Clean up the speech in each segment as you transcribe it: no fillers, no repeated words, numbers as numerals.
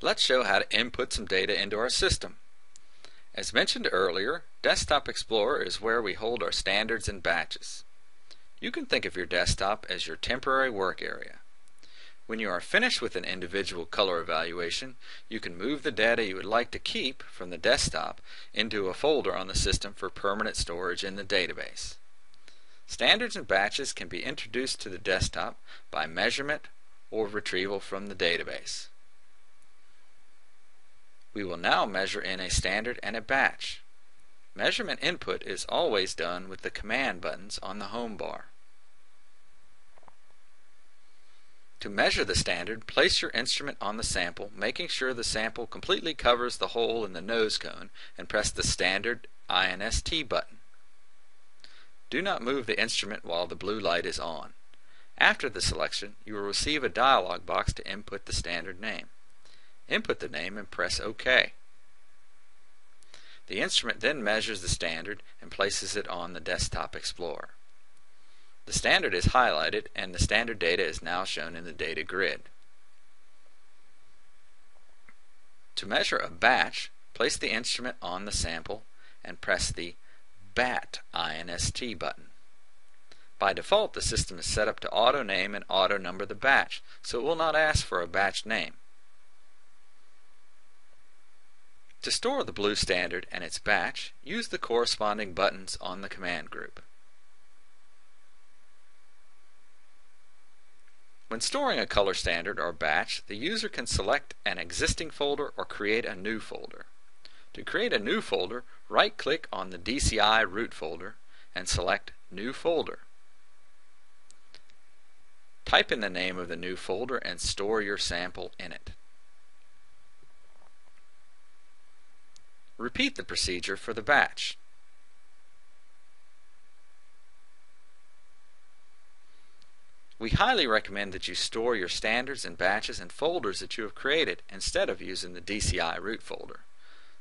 Let's show how to input some data into our system. As mentioned earlier, Desktop Explorer is where we hold our standards and batches. You can think of your desktop as your temporary work area. When you are finished with an individual color evaluation, you can move the data you would like to keep from the desktop into a folder on the system for permanent storage in the database. Standards and batches can be introduced to the desktop by measurement or retrieval from the database. We will now measure in a standard and a batch. Measurement input is always done with the command buttons on the home bar. To measure the standard, place your instrument on the sample, making sure the sample completely covers the hole in the nose cone, and press the standard INST button. Do not move the instrument while the blue light is on. After the selection, you will receive a dialog box to input the standard name. Input the name and press OK. The instrument then measures the standard and places it on the Desktop Explorer. The standard is highlighted and the standard data is now shown in the data grid. To measure a batch, place the instrument on the sample and press the BAT INST button. By default, the system is set up to auto-name and auto-number the batch, so it will not ask for a batch name. To store the blue standard and its batch, use the corresponding buttons on the command group. When storing a color standard or batch, the user can select an existing folder or create a new folder. To create a new folder, right-click on the DCI root folder and select New Folder. Type in the name of the new folder and store your sample in it. Repeat the procedure for the batch. We highly recommend that you store your standards and batches in folders that you have created instead of using the DCI root folder.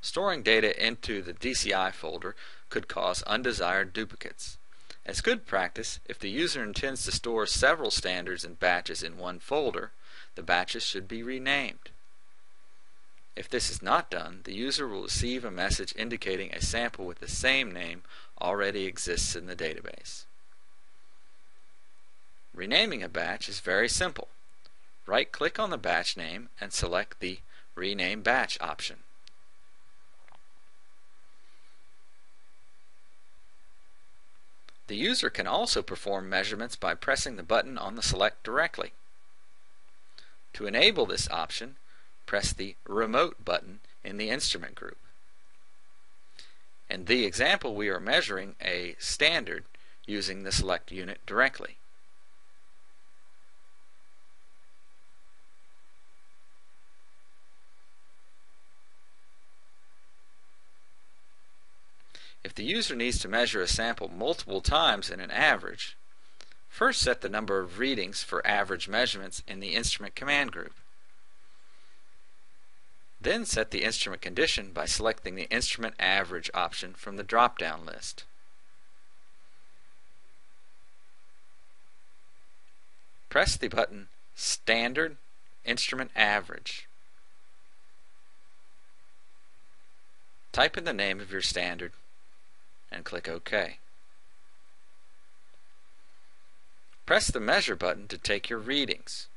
Storing data into the DCI folder could cause undesired duplicates. As good practice, if the user intends to store several standards and batches in one folder, the batches should be renamed. If this is not done, the user will receive a message indicating a sample with the same name already exists in the database. Renaming a batch is very simple. Right-click on the batch name and select the Rename Batch option. The user can also perform measurements by pressing the button on the select directly. To enable this option, press the Remote button in the instrument group. In the example, we are measuring a standard using the select unit directly. If the user needs to measure a sample multiple times in an average, first set the number of readings for average measurements in the instrument command group. Then set the instrument condition by selecting the Instrument Average option from the drop-down list. Press the button Standard Instrument Average. Type in the name of your standard and click OK. Press the Measure button to take your readings.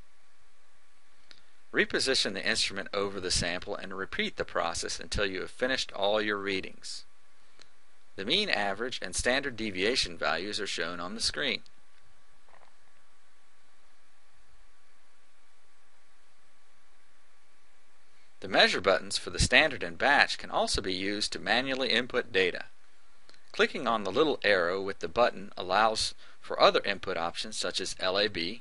Reposition the instrument over the sample and repeat the process until you have finished all your readings. The mean, average, and standard deviation values are shown on the screen. The measure buttons for the standard and batch can also be used to manually input data. Clicking on the little arrow with the button allows for other input options such as LAB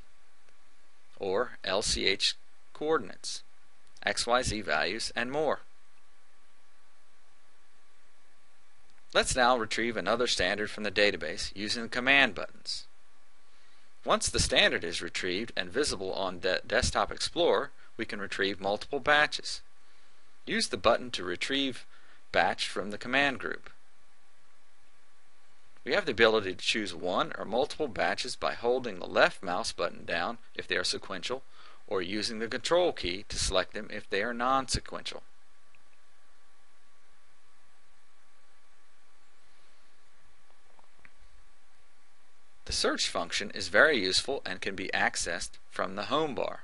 or LCH coordinates, XYZ values, and more. Let's now retrieve another standard from the database using the command buttons. Once the standard is retrieved and visible on Desktop Explorer, we can retrieve multiple batches. Use the button to retrieve batch from the command group. We have the ability to choose one or multiple batches by holding the left mouse button down if they are sequential, or using the Control key to select them if they are non-sequential. The search function is very useful and can be accessed from the home bar.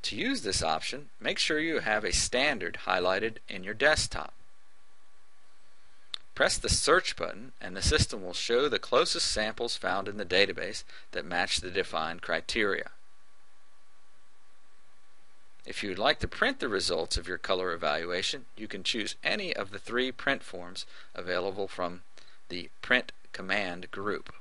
To use this option, make sure you have a standard highlighted in your desktop. Press the search button and the system will show the closest samples found in the database that match the defined criteria. If you would like to print the results of your color evaluation, you can choose any of the 3 print forms available from the Print command group.